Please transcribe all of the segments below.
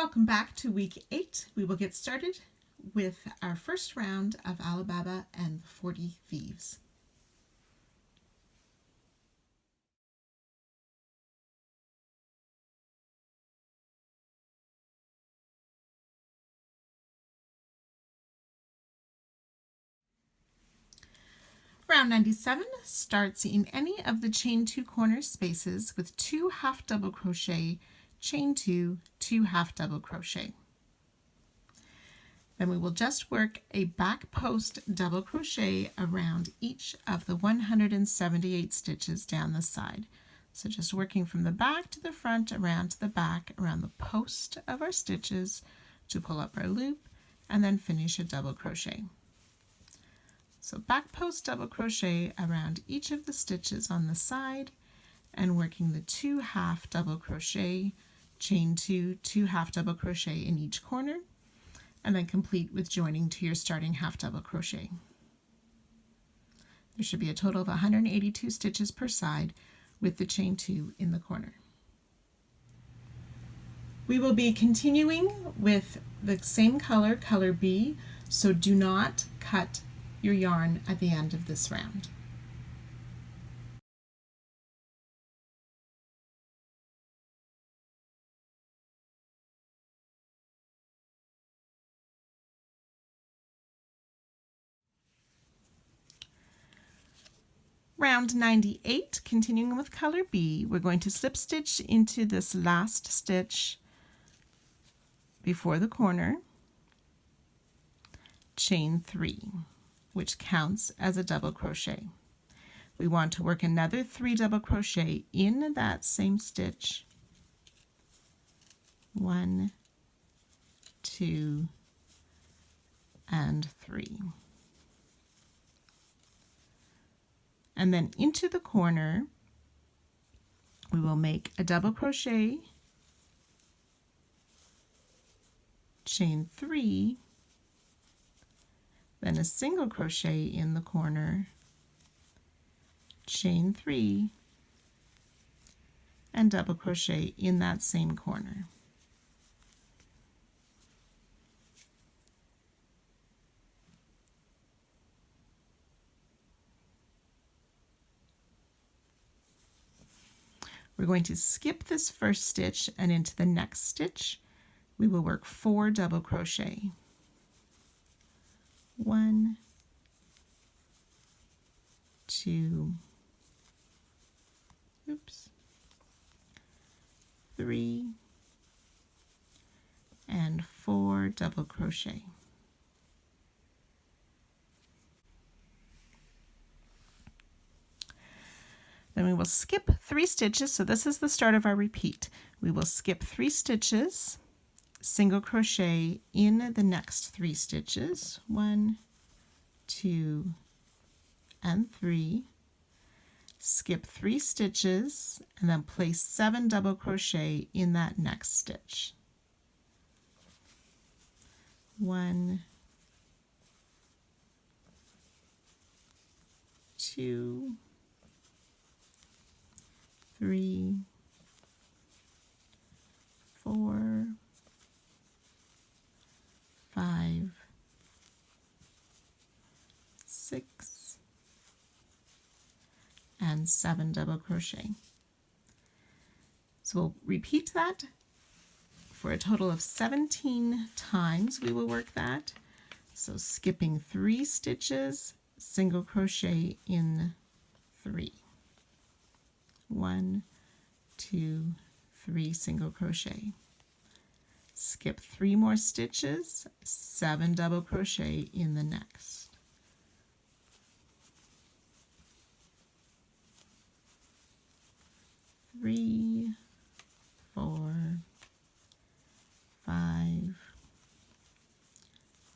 Welcome back to week 8. We will get started with our first round of Alibaba and the 40 Thieves. Round 97 starts in any of the chain 2 corner spaces with 2 half double crochet, chain 2, 2 half double crochet. Then we will just work a back post double crochet around each of the 178 stitches down the side. So just working from the back to the front, around to the back, around the post of our stitches to pull up our loop and then finish a double crochet. So back post double crochet around each of the stitches on the side and working the 2 half double crochet, chain 2, 2 half double crochet in each corner, and then complete with joining to your starting half double crochet. There should be a total of 182 stitches per side with the chain 2 in the corner. We will be continuing with the same color, color B, so do not cut your yarn at the end of this round. Round 98, continuing with color B, we're going to slip stitch into this last stitch before the corner, chain 3, which counts as a double crochet. We want to work another 3 double crochet in that same stitch. 1, 2, and 3. And then into the corner, we will make a double crochet, chain 3, then a single crochet in the corner, chain 3, and double crochet in that same corner. We're going to skip this first stitch, and into the next stitch we will work 4 double crochet. 1, 2, 3, and 4 double crochet. Then we will skip 3 stitches, so this is the start of our repeat. We will skip 3 stitches, single crochet in the next 3 stitches, 1, 2, and 3, skip 3 stitches, and then place 7 double crochet in that next stitch. 1, 2, 3, 4, 5, 6, and 7 double crochet. So we'll repeat that for a total of 17 times. We will work that. So skipping 3 stitches, single crochet in 3. 1, 2, 3 single crochet. Skip 3 more stitches, 7 double crochet in the next. 3, 4, 5,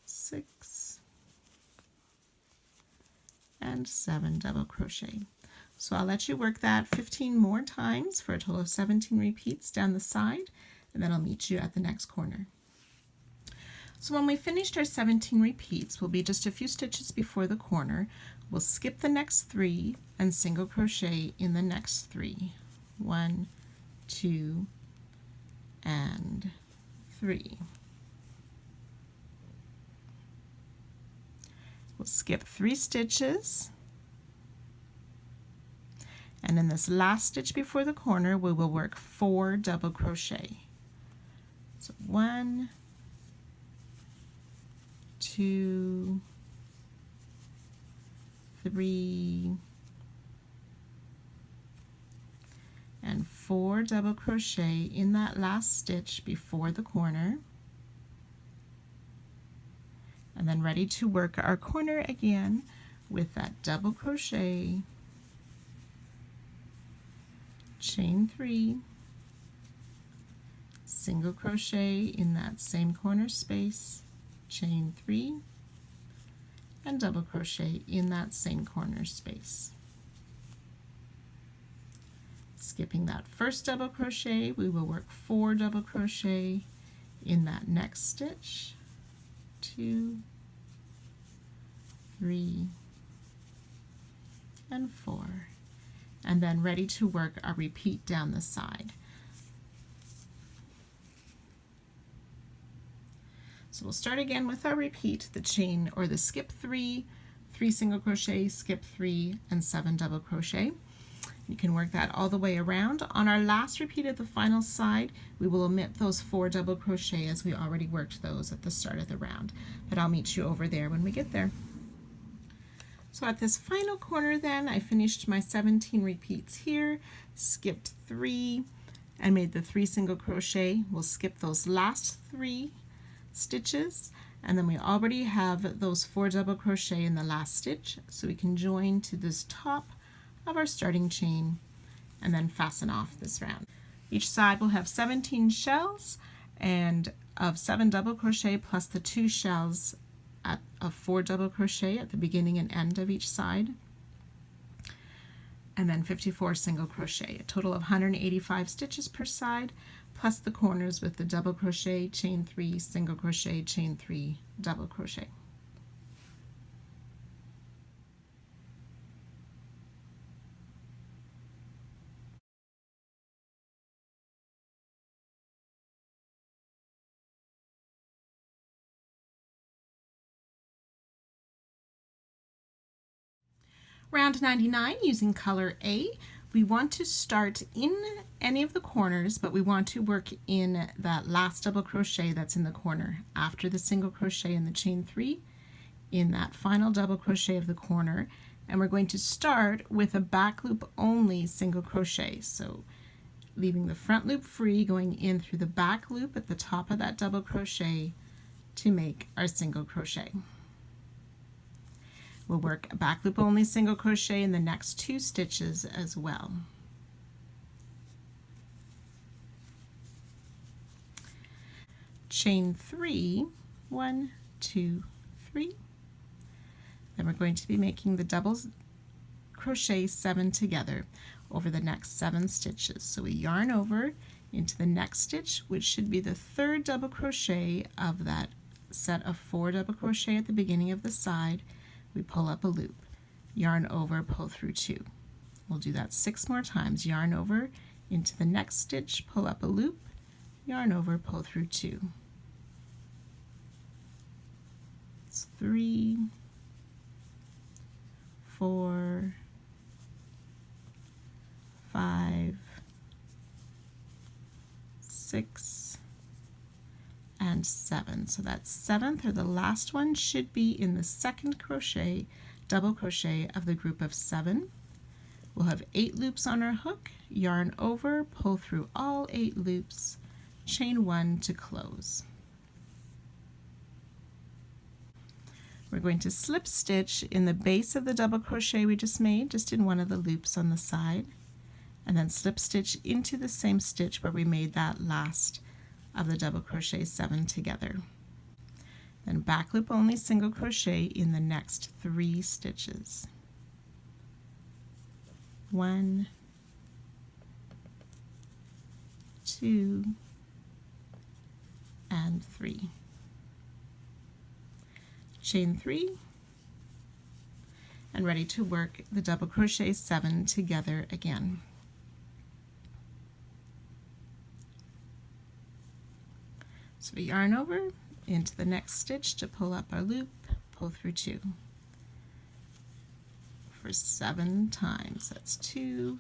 6, and 7 double crochet. So I'll let you work that 15 more times for a total of 17 repeats down the side, and then I'll meet you at the next corner. So when we finished our 17 repeats, we'll be just a few stitches before the corner. We'll skip the next 3 and single crochet in the next 3. 1, 2, and 3. We'll skip 3 stitches, and in this last stitch before the corner we will work 4 double crochet. So 1, 2, 3, and 4 double crochet in that last stitch before the corner, and then ready to work our corner again with that double crochet, chain 3, single crochet in that same corner space, chain 3, and double crochet in that same corner space. Skipping that first double crochet, we will work 4 double crochet in that next stitch, 2, 3, and 4, and then ready to work our repeat down the side. So we'll start again with our repeat, the chain or the skip 3, 3 single crochet, skip 3, and 7 double crochet. You can work that all the way around. On our last repeat of the final side, we will omit those 4 double crochet as we already worked those at the start of the round, but I'll meet you over there when we get there. So at this final corner then, I finished my 17 repeats here, skipped 3, and made the 3 single crochet. We'll skip those last 3 stitches, and then we already have those 4 double crochet in the last stitch, so we can join to this top of our starting chain and then fasten off this round. Each side will have 17 shells and of 7 double crochet plus the 2 shells of 4 double crochet at the beginning and end of each side, and then 54 single crochet, a total of 185 stitches per side, plus the corners with the double crochet, chain 3, single crochet, chain 3, double crochet. Round 99 using color A. We want to start in any of the corners, but we want to work in that last double crochet that's in the corner after the single crochet in the chain 3 in that final double crochet of the corner, and we're going to start with a back loop only single crochet. So leaving the front loop free, going in through the back loop at the top of that double crochet to make our single crochet. We'll work a back loop only single crochet in the next 2 stitches as well. Chain 3, 1, 2, 3. Then we're going to be making the double crochet 7 together over the next 7 stitches. So we yarn over into the next stitch, which should be the 3rd double crochet of that set of 4 double crochet at the beginning of the side. We pull up a loop, yarn over, pull through 2. We'll do that 6 more times. Yarn over into the next stitch, pull up a loop, yarn over, pull through 2. It's 3, 4, 5, 6, and 7. So that 7th or the last one should be in the 2nd crochet, double crochet of the group of 7. We'll have 8 loops on our hook, yarn over, pull through all 8 loops, chain 1 to close. We're going to slip stitch in the base of the double crochet we just made, just in one of the loops on the side, and then slip stitch into the same stitch where we made that last of the double crochet 7 together. Then back loop only single crochet in the next 3 stitches. 1, 2, and 3. Chain 3, and ready to work the double crochet 7 together again. So we yarn over into the next stitch to pull up our loop, pull through 2 for 7 times. That's 2,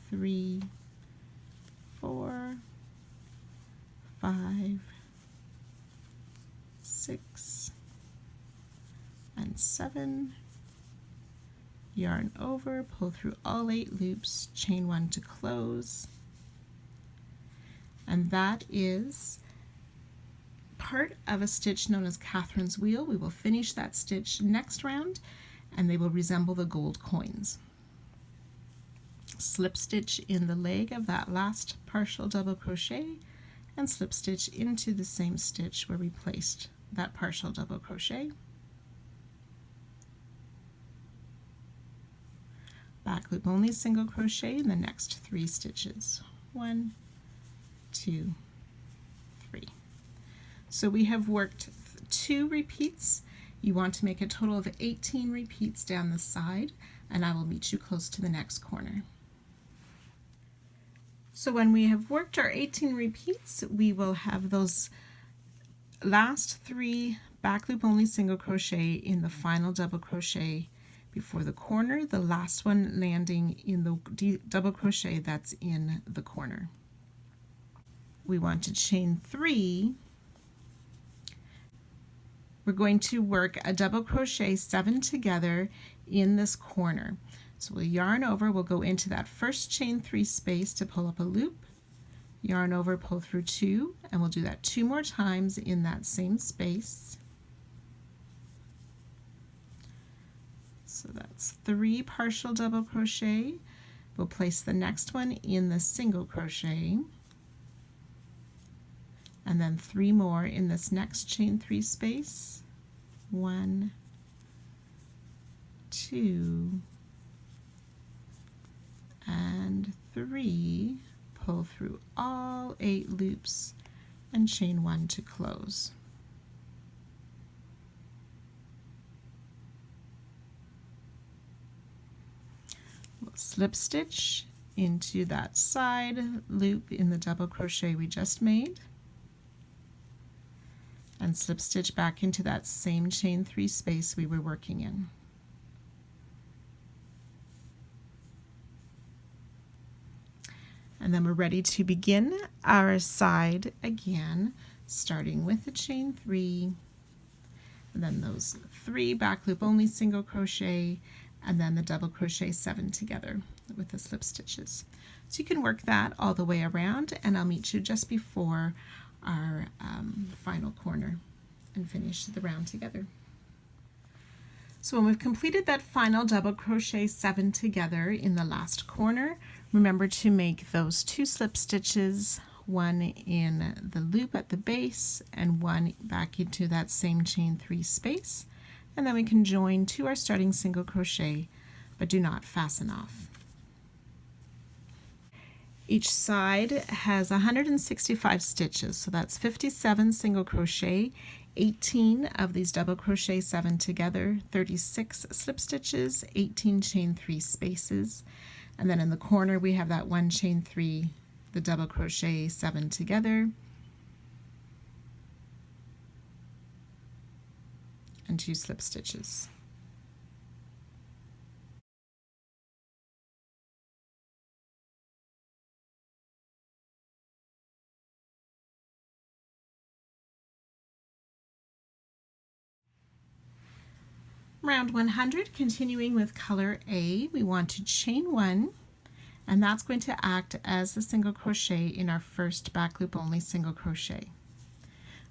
3, 4, 5, 6, and 7. Yarn over, pull through all 8 loops, chain 1 to close, and that is part of a stitch known as Catherine's wheel. We will finish that stitch next round and they will resemble the gold coins. Slip stitch in the leg of that last partial double crochet and slip stitch into the same stitch where we placed that partial double crochet. Back loop only single crochet in the next 3 stitches. 1, 2, 3. So we have worked 2 repeats. You want to make a total of 18 repeats down the side, and I will meet you close to the next corner. So when we have worked our 18 repeats, we will have those last 3 back loop only single crochet in the final double crochet before the corner, the last one landing in the double crochet that's in the corner. We want to chain 3. We're going to work a double crochet 7 together in this corner. So we'll yarn over, we'll go into that first chain 3 space to pull up a loop, yarn over, pull through 2, and we'll do that 2 more times in that same space. So that's 3 partial double crochet. We'll place the next one in the single crochet, and then 3 more in this next chain 3 space. 1, 2, and 3. Pull through all 8 loops and chain 1 to close. We'll slip stitch into that side loop in the double crochet we just made, and slip stitch back into that same chain 3 space we were working in. And then we're ready to begin our side again, starting with the chain 3, and then those 3 back loop only single crochet, and then the double crochet 7 together with the slip stitches. So you can work that all the way around, and I'll meet you just before our final corner and finish the round together. So when we've completed that final double crochet 7 together in the last corner, remember to make those 2 slip stitches, 1 in the loop at the base and 1 back into that same chain 3 space, and then we can join to our starting single crochet, but do not fasten off. Each side has 165 stitches, so that's 57 single crochet, 18 of these double crochet 7 together, 36 slip stitches, 18 chain 3 spaces, and then in the corner we have that 1 chain 3, the double crochet 7 together, and 2 slip stitches. Round 100, continuing with color A, we want to chain 1, and that's going to act as the single crochet in our first back loop only single crochet.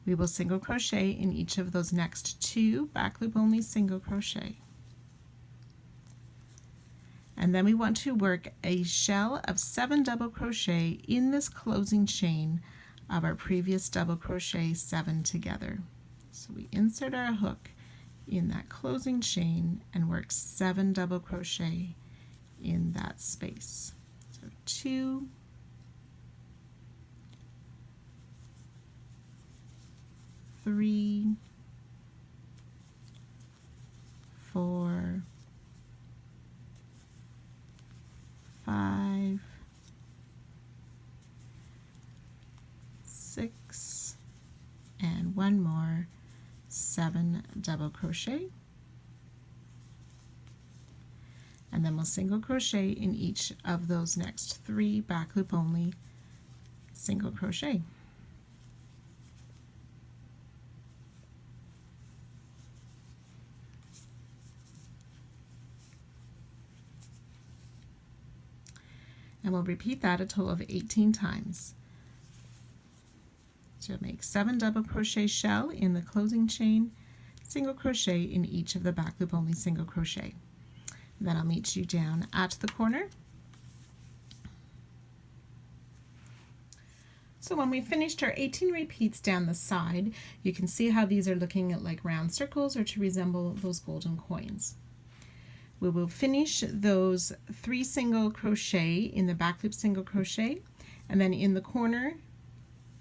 We will single crochet in each of those next 2 back loop only single crochet. And then we want to work a shell of 7 double crochet in this closing chain of our previous double crochet 7 together. So we insert our hook in that closing chain and work 7 double crochet in that space. So 2, 3, 4, 5, 6, one more 7 double crochet, and then we'll single crochet in each of those next 3 back loop only single crochet. And we'll repeat that a total of 18 times. So make 7 double crochet shell in the closing chain, single crochet in each of the back loop only single crochet. Then I'll meet you down at the corner. So when we finished our 18 repeats down the side, you can see how these are looking at like round circles or to resemble those golden coins. We will finish those 3 single crochet in the back loop single crochet, and then in the corner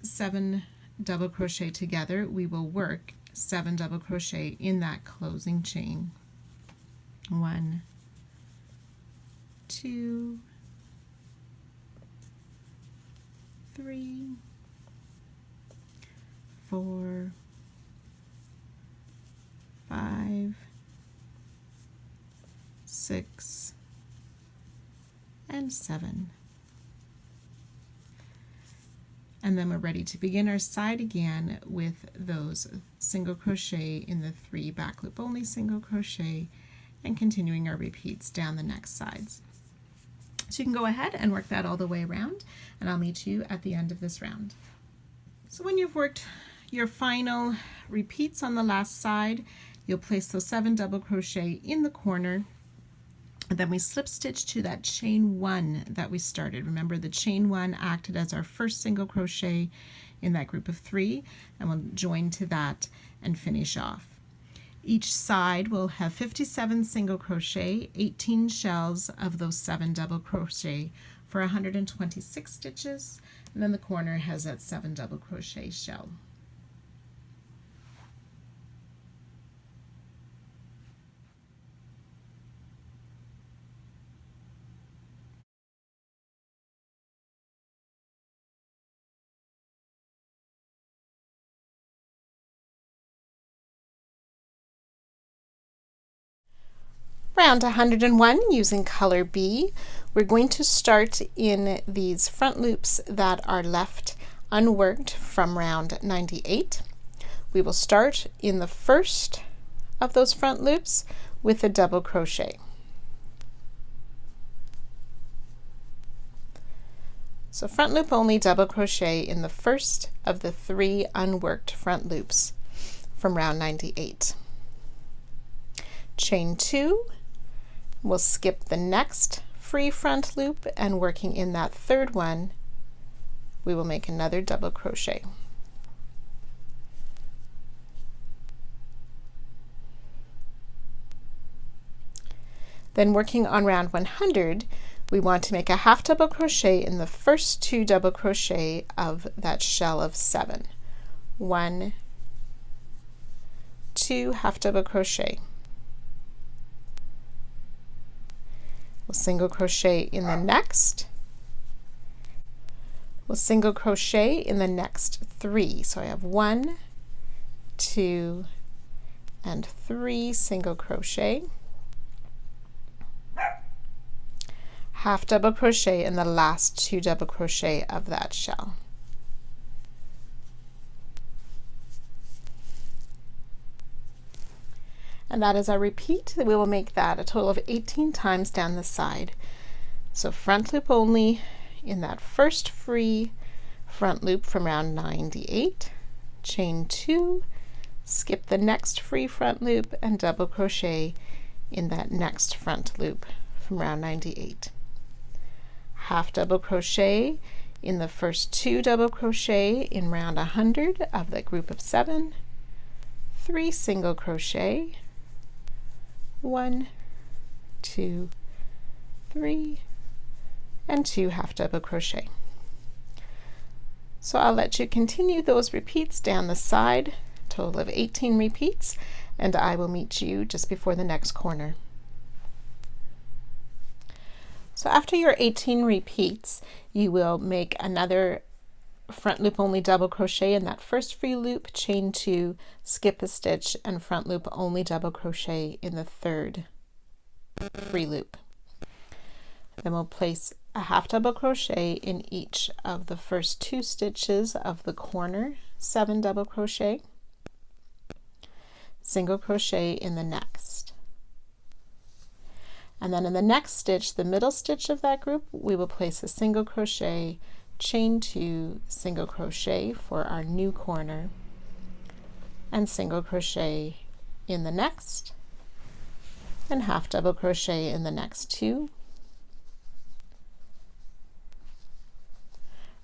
7 double crochet together. We will work 7 double crochet in that closing chain. 1, 2, 3, 4, 5, 6, and 7. And then we're ready to begin our side again with those single crochet in the 3 back loop only single crochet, and continuing our repeats down the next sides. So you can go ahead and work that all the way around, and I'll meet you at the end of this round. So when you've worked your final repeats on the last side, you'll place those 7 double crochet in the corner, and then we slip stitch to that chain 1 that we started. Remember, the chain 1 acted as our first single crochet in that group of 3, and we'll join to that and finish off. Each side will have 57 single crochet, 18 shells of those 7 double crochet for 126 stitches, and then the corner has that 7 double crochet shell. Round 101 using color B. We're going to start in these front loops that are left unworked from round 98. We will start in the first of those front loops with a double crochet. So front loop only double crochet in the first of the 3 unworked front loops from round 98. Chain 2, we'll skip the next free front loop, and working in that 3rd one, we will make another double crochet. Then working on round 100, we want to make a half double crochet in the first 2 double crochet of that shell of 7. 1, 2 half double crochet. We'll single crochet in the next. We'll single crochet in the next 3. So I have 1, 2, and 3 single crochet. Half double crochet in the last 2 double crochet of that shell. And that is our repeat. We will make that a total of 18 times down the side. So front loop only in that first free front loop from round 98, chain 2, skip the next free front loop, and double crochet in that next front loop from round 98. Half double crochet in the first 2 double crochet in round 100 of the group of 7, 3 single crochet, 1, 2, 3, and 2 half double crochet. So I'll let you continue those repeats down the side, total of 18 repeats, and I will meet you just before the next corner. So after your 18 repeats, you will make another front loop only double crochet in that first free loop, chain 2, skip a stitch, and front loop only double crochet in the third free loop. Then we'll place a half double crochet in each of the first 2 stitches of the corner, 7 double crochet, single crochet in the next. And then in the next stitch, the middle stitch of that group, we will place a single crochet, chain 2, single crochet for our new corner, and single crochet in the next, and half double crochet in the next 2.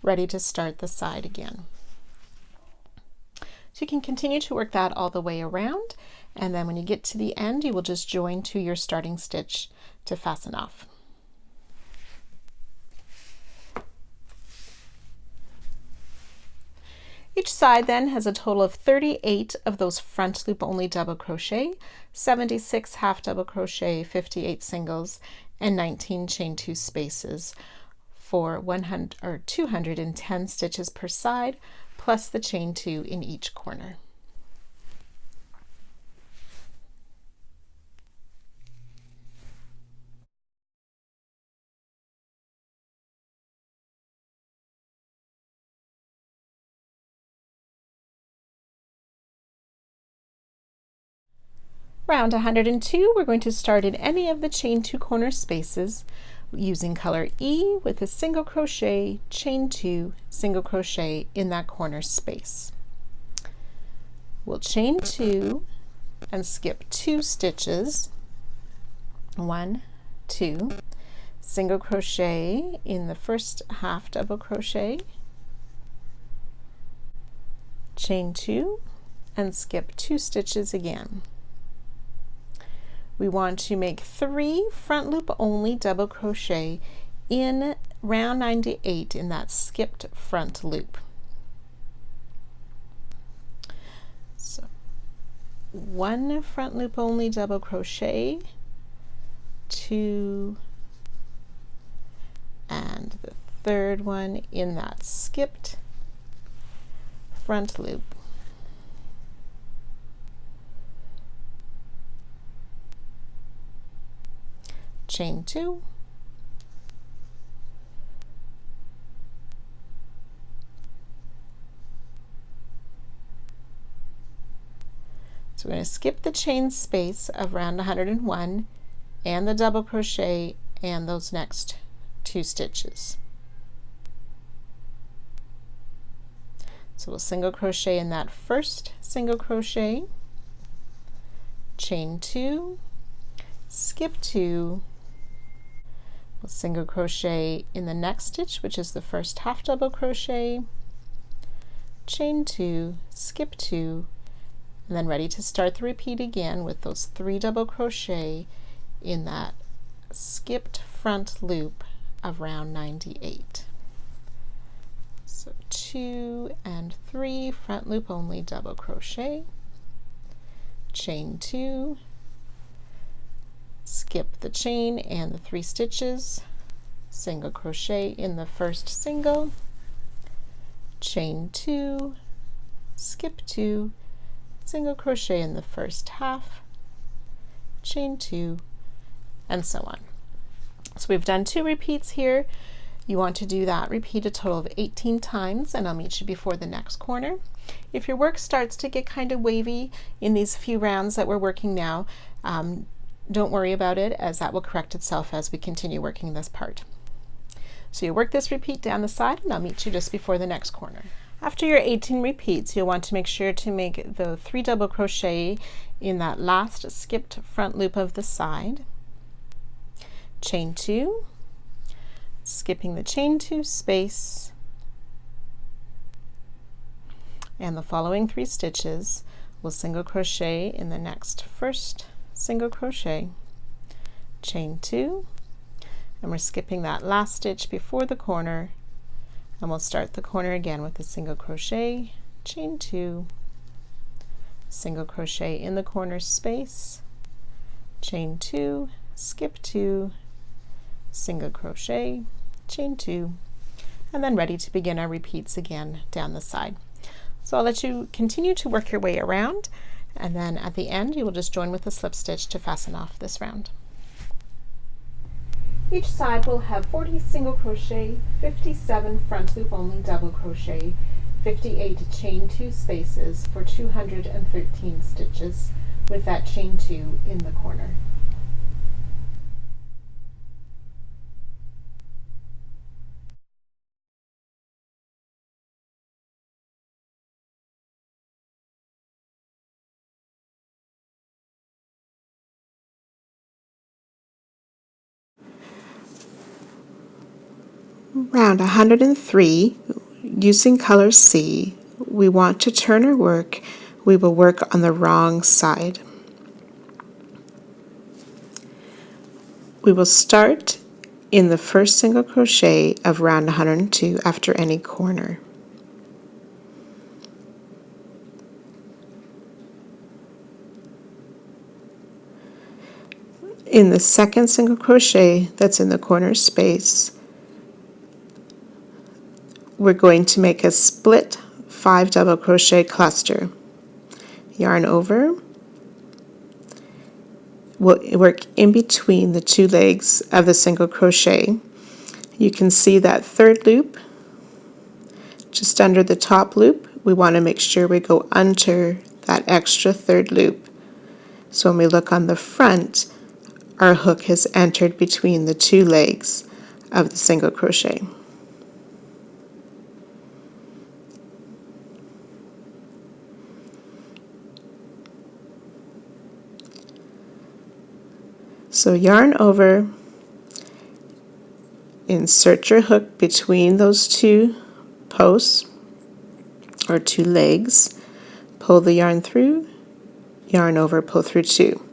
Ready to start the side again. So you can continue to work that all the way around, and then when you get to the end, you will just join to your starting stitch to fasten off. Each side then has a total of 38 of those front loop only double crochet, 76 half double crochet, 58 singles, and 19 chain 2 spaces for 100 or 210 stitches per side, plus the chain 2 in each corner. Round 102, we're going to start in any of the chain 2 corner spaces using color E with a single crochet, chain 2, single crochet in that corner space. We'll chain 2 and skip 2 stitches, 1, 2, single crochet in the first half double crochet, chain 2, and skip 2 stitches again. We want to make 3 front loop only double crochet in round 98 in that skipped front loop. So 1 front loop only double crochet, 2, and the third one in that skipped front loop. Chain 2, so we're going to skip the chain space of round 101 and the double crochet and those next 2 stitches. So we'll single crochet in that first single crochet, chain 2, skip 2, we'll single crochet in the next stitch, which is the first half double crochet, chain 2, skip 2, and then ready to start the repeat again with those 3 double crochet in that skipped front loop of round 98. So 2 and 3 front loop only double crochet, chain 2, skip the chain and the 3 stitches, single crochet in the first single, chain 2, skip 2, single crochet in the first half, chain 2, and so on. So we've done 2 repeats here. You want to do that repeat a total of 18 times, and I'll meet you before the next corner. If your work starts to get kind of wavy in these few rounds that we're working now, don't worry about it, as that will correct itself as we continue working this part. So you work this repeat down the side, and I'll meet you just before the next corner. After your 18 repeats, you'll want to make sure to make the 3 double crochet in that last skipped front loop of the side, chain 2, skipping the chain 2 space, and the following 3 stitches, we'll single crochet in the next first single crochet, chain 2, and we're skipping that last stitch before the corner, and we'll start the corner again with a single crochet, chain 2, single crochet in the corner space, chain 2, skip 2, single crochet, chain 2, and then ready to begin our repeats again down the side. So I'll let you continue to work your way around, and then at the end you will just join with a slip stitch to fasten off this round. Each side will have 40 single crochet, 57 front loop only double crochet, 58 chain 2 spaces for 213 stitches with that chain 2 in the corner. Round 103, using color C, we want to turn our work. We will work on the wrong side. We will start in the first single crochet of round 102 after any corner. In the second single crochet that's in the corner space, we're going to make a split 5 double crochet cluster. Yarn over. We'll work in between the 2 legs of the single crochet. You can see that third loop just under the top loop. We want to make sure we go under that extra third loop. So when we look on the front, our hook has entered between the 2 legs of the single crochet. So yarn over, insert your hook between those 2 posts or 2 legs, pull the yarn through, yarn over, pull through 2.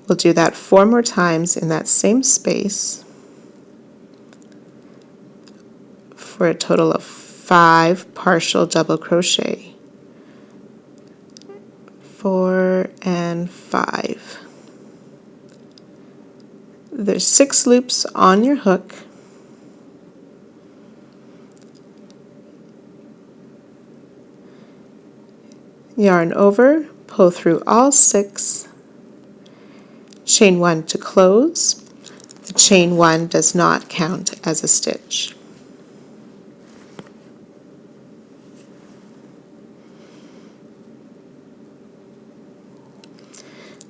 We'll do that 4 more times in that same space for a total of 5 partial double crochet. 4 and 5. There's 6 loops on your hook. Yarn over, pull through all 6, chain 1 to close. The chain 1 does not count as a stitch.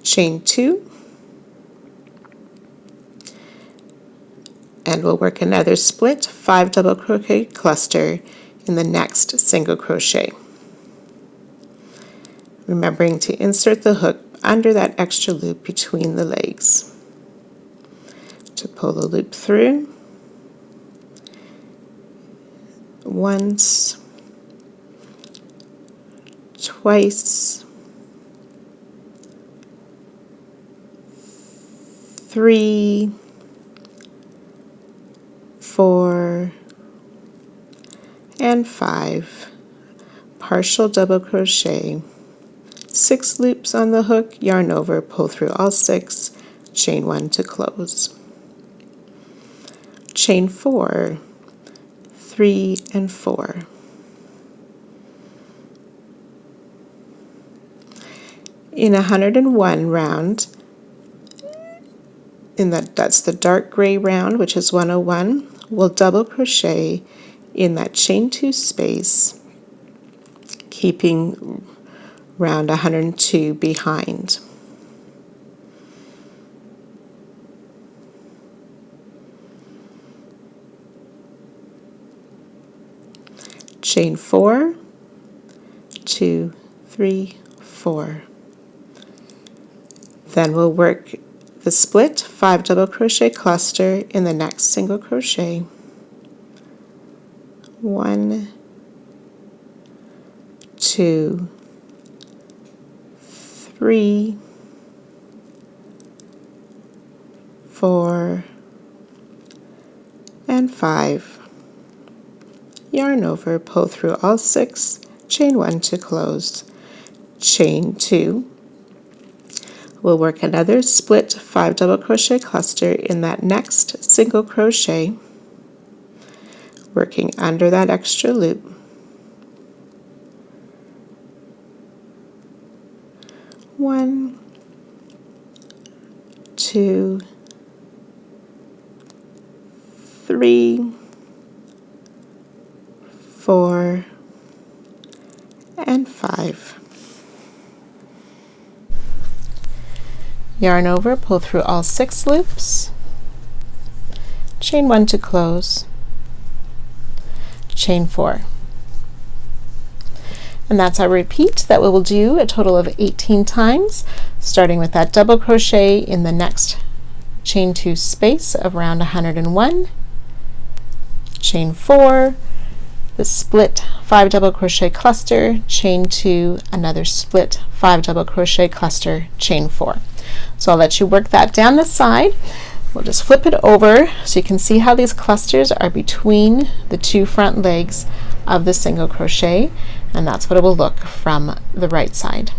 Chain 2, and we'll work another split 5 double crochet cluster in the next single crochet. Remembering to insert the hook under that extra loop between the legs. To pull the loop through once, twice, 3, 4, and 5. Partial double crochet. 6 loops on the hook, yarn over, pull through all 6, chain 1 to close. Chain 4, 3 and 4. In 101 round, that's the dark gray round, which is 101, we'll double crochet in that chain 2 space, keeping round 102 behind. Chain 4, 2, 3, 4. Then we'll work the split 5 double crochet cluster in the next single crochet. 1, 2, 3, 4, and 5. Yarn over, pull through all 6, chain 1 to close, chain 2. We'll work another split 5 double crochet cluster in that next single crochet. working under that extra loop. One, two, three, four, and 5. Yarn over, pull through all 6 loops, chain 1 to close, chain 4. And that's our repeat that we will do a total of 18 times, starting with that double crochet in the next chain 2 space of round 101, chain 4, the split 5 double crochet cluster, chain 2, another split 5 double crochet cluster, chain 4. So I'll let you work that down the side. We'll just flip it over so you can see how these clusters are between the 2 front legs of the single crochet, and that's what it will look from the right side.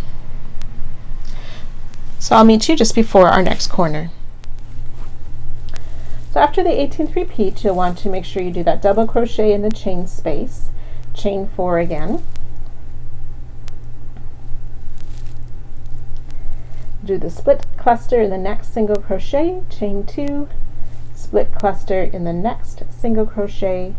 So I'll meet you just before our next corner. So after the 18th repeat, you'll want to make sure you do that double crochet in the chain space, chain 4 again. Do the split cluster in the next single crochet, chain 2, split cluster in the next single crochet,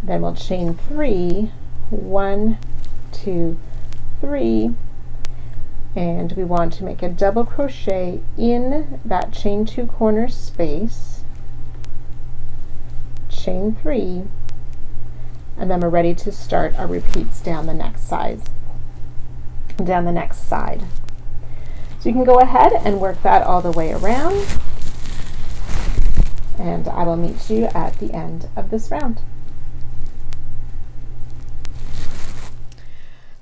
then we'll chain 3, 1, 2, 3, and we want to make a double crochet in that chain 2 corner space, chain 3, and then we're ready to start our repeats down the next side. So you can go ahead and work that all the way around, and I will meet you at the end of this round.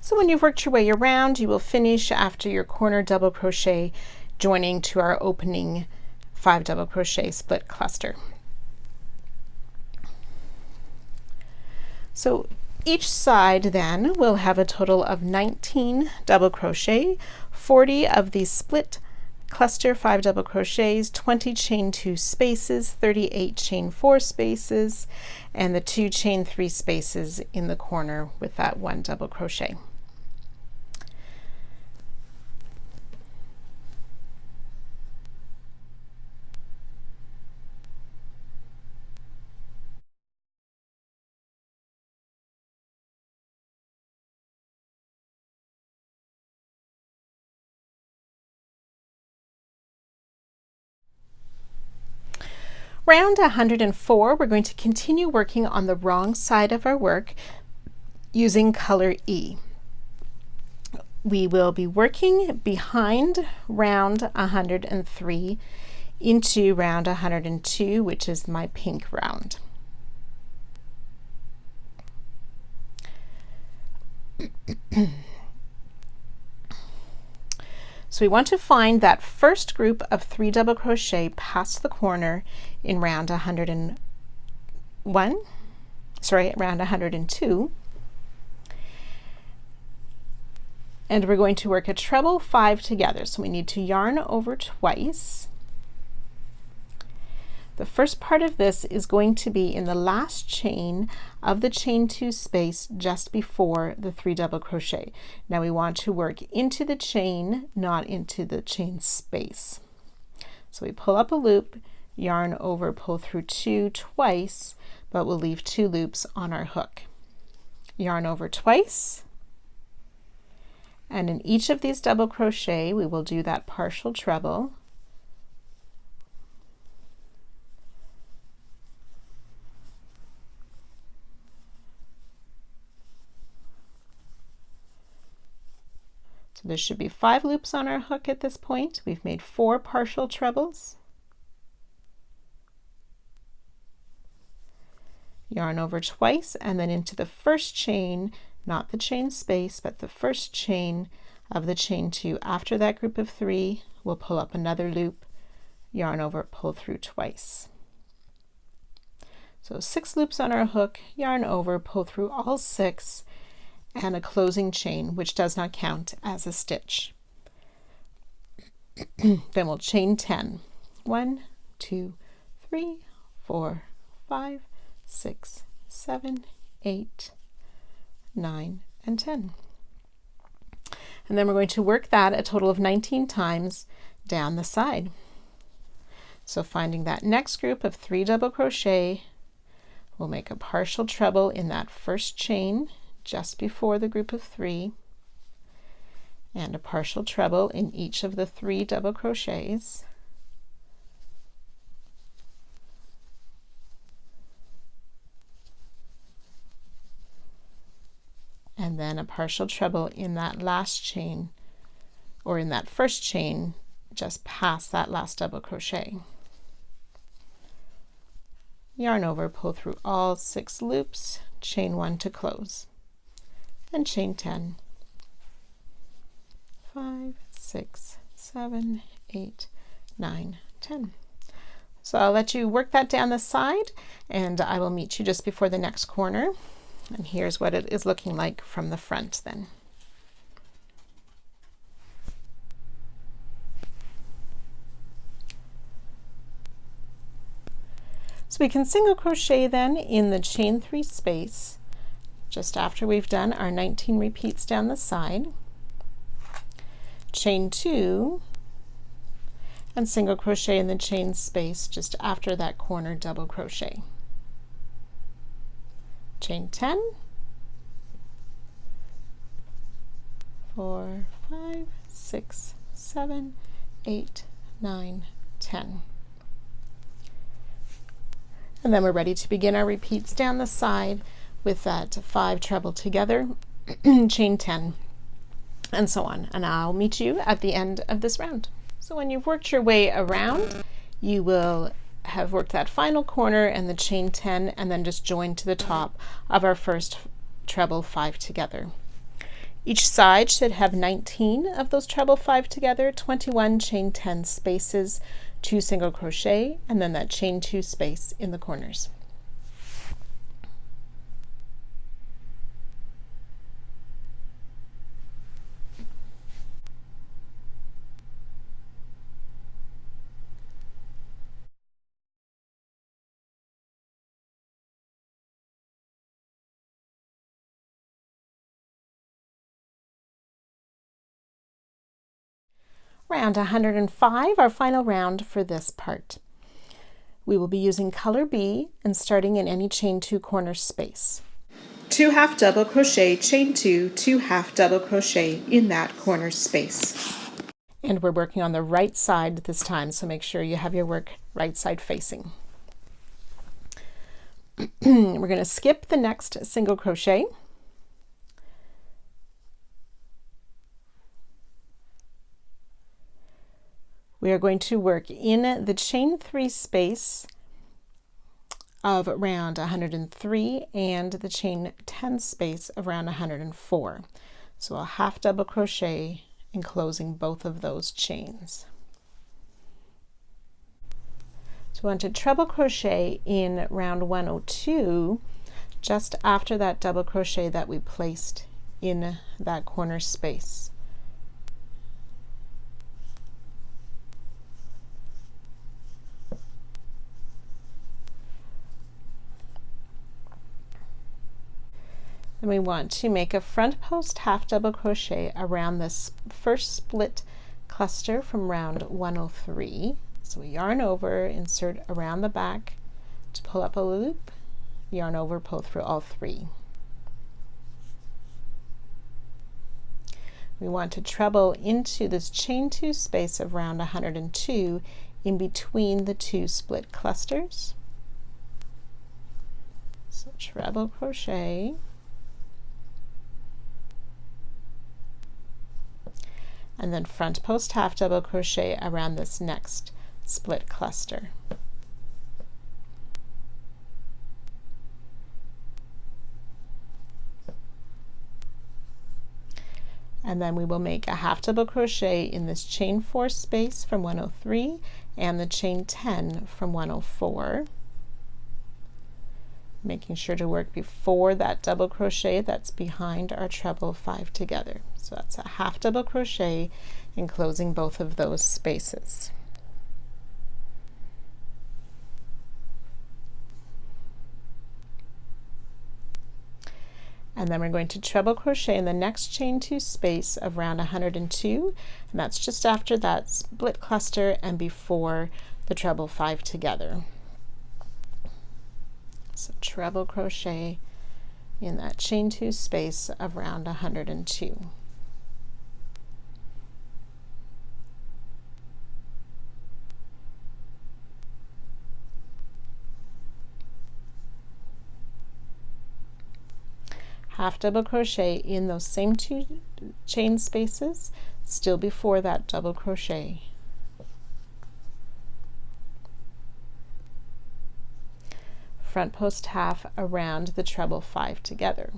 So when you've worked your way around, you will finish after your corner double crochet, joining to our opening 5 double crochet split cluster. So each side then will have a total of 19 double crochet, 40 of these split cluster 5 double crochets, 20 chain 2 spaces, 38 chain 4 spaces, and the 2 chain 3 spaces in the corner with that 1 double crochet. Round 104, we're going to continue working on the wrong side of our work using color E. We will be working behind round 103 into round 102, which is my pink round. So we want to find that first group of 3 double crochet past the corner in round 102, and we're going to work a treble 5 together. So we need to yarn over twice. The first part of this is going to be in the last chain of the chain 2 space just before the 3 double crochet. Now we want to work into the chain, not into the chain space. So we pull up a loop, yarn over, pull through 2 twice, but we'll leave 2 loops on our hook. Yarn over twice, and in each of these double crochet we will do that partial treble. So there should be 5 loops on our hook at this point. We've made 4 partial trebles. Yarn over twice, and then into the first chain, not the chain space, but the first chain of the chain 2 after that group of 3. We'll pull up another loop, yarn over, pull through twice. So 6 loops on our hook, yarn over, pull through all 6, and a closing chain, which does not count as a stitch. Then we'll chain 10. 1, 2, 3, 4, 5, 6, 7, 8, 9, and 10. And then we're going to work that a total of 19 times down the side. So finding that next group of 3 double crochet, we'll make a partial treble in that first chain just before the group of 3, and a partial treble in each of the 3 double crochets. And then a partial treble in that last chain, or in that first chain just past that last double crochet. Yarn over, pull through all 6 loops, chain 1 to close, and chain 10. 5, 6, 7, 8, 9, 10. So I'll let you work that down the side, and I will meet you just before the next corner. And here's what it is looking like from the front then. So we can single crochet then in the chain 3 space just after we've done our 19 repeats down the side, chain 2, and single crochet in the chain space just after that corner double crochet. Chain 10, 4, 5, 6, 7, 8, 9, 10. And then we're ready to begin our repeats down the side with that 5 treble together, chain 10, and so on. And I'll meet you at the end of this round. So when you've worked your way around, you will have worked that final corner and the chain 10, and then just join to the top of our first treble 5 together. Each side should have 19 of those treble 5 together, 21 chain 10 spaces, 2 single crochet, and then that chain 2 space in the corners. Round 105, our final round for this part. We will be using color B and starting in any chain 2 corner space. 2 half double crochet, chain 2, 2 half double crochet in that corner space. And we're working on the right side this time, so make sure you have your work right side facing. We're going to skip the next single crochet. We are going to work in the chain 3 space of round 103 and the chain 10 space of round 104. So a half double crochet enclosing both of those chains. So we want to treble crochet in round 102 just after that double crochet that we placed in that corner space. And we want to make a front post half double crochet around this first split cluster from round 103. So we yarn over, insert around the back to pull up a loop, yarn over, pull through all 3. We want to treble into this chain 2 space of round 102 in between the 2 split clusters. So treble crochet, and then front post half double crochet around this next split cluster. And then we will make a half double crochet in this chain 4 space from 103 and the chain 10 from 104, making sure to work before that double crochet that's behind our treble 5 together. So that's a half double crochet enclosing both of those spaces. And then we're going to treble crochet in the next chain 2 space of round 102, and that's just after that split cluster and before the treble 5 together. So treble crochet in that chain 2 space of round 102. Half double crochet in those same 2 chain spaces, still before that double crochet. Front post half around the treble 5 together.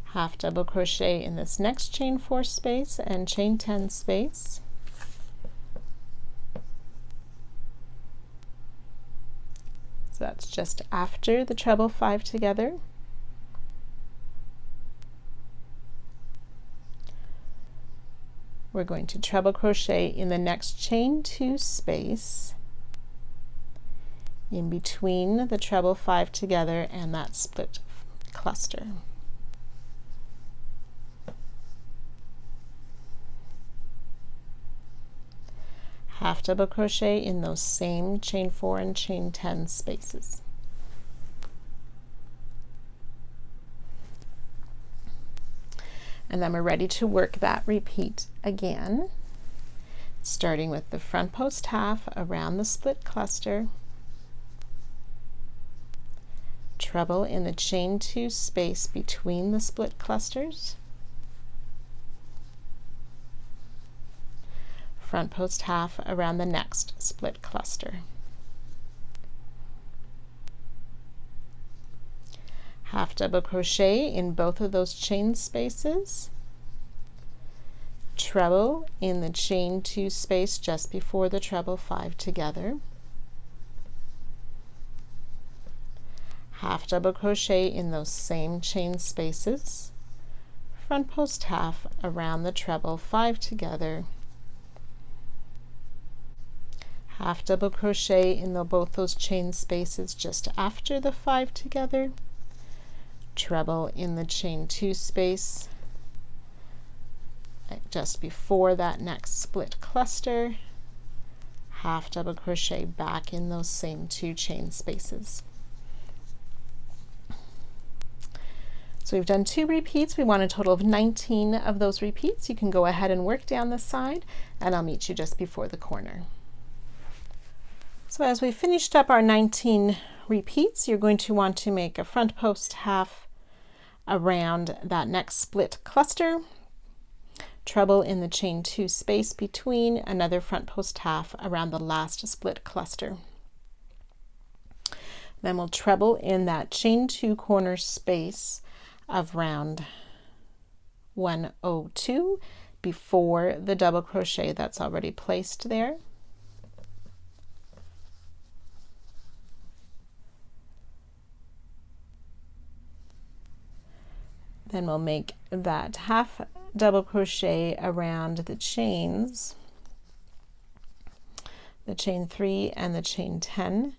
Half double crochet in this next chain 4 space and chain 10 space. So that's just after the treble 5 together. We're going to treble crochet in the next chain 2 space in between the treble 5 together and that split cluster. Half double crochet in those same chain 4 and chain 10 spaces. And then we're ready to work that repeat again, starting with the front post half around the split cluster, treble in the chain 2 space between the split clusters, front post half around the next split cluster, half double crochet in both of those chain spaces, treble in the chain 2 space just before the treble 5 together, half double crochet in those same chain spaces, front post half around the treble 5 together, half double crochet in both those chain spaces just after the 5 together, treble in the chain 2 space just before that next split cluster, half double crochet back in those same 2 chain spaces. So we've done 2 repeats. We want a total of 19 of those repeats. You can go ahead and work down the side, and I'll meet you just before the corner. So as we finished up our 19 repeats, you're going to want to make a front post half around that next split cluster, treble in the chain 2 space between, another front post half around the last split cluster. Then we'll treble in that chain 2 corner space of round 102 before the double crochet that's already placed there. Then we'll make that half double crochet around the chains, the chain 3 and the chain 10,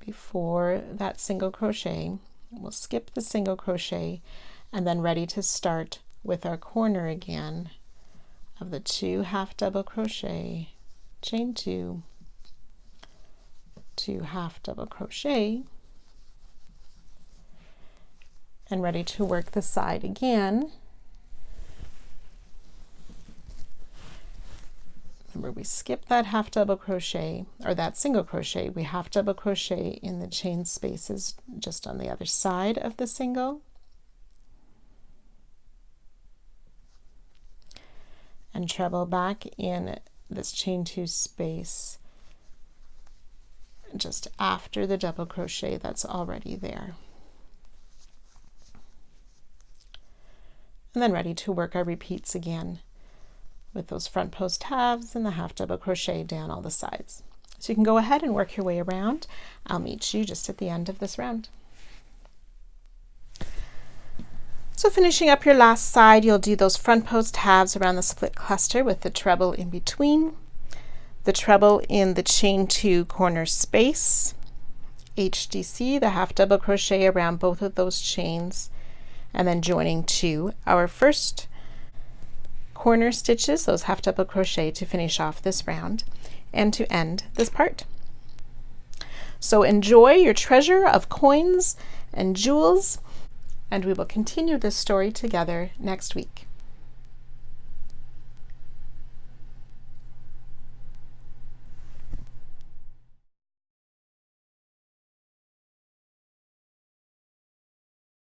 before that single crochet. We'll skip the single crochet and then ready to start with our corner again of the 2 half double crochet, chain 2, 2 half double crochet, and ready to work the side again. Remember, we skip that half double crochet, or that single crochet. We half double crochet in the chain spaces just on the other side of the single, and treble back in this chain 2 space just after the double crochet that's already there. And then ready to work our repeats again with those front post halves and the half double crochet down all the sides. So you can go ahead and work your way around. I'll meet you just at the end of this round. So finishing up your last side, you'll do those front post halves around the split cluster with the treble in between, the treble in the chain 2 corner space, HDC, the half double crochet around both of those chains, and then joining to our first corner stitches, those half double crochet, to finish off this round and to end this part. So enjoy your treasure of coins and jewels, and we will continue this story together next week.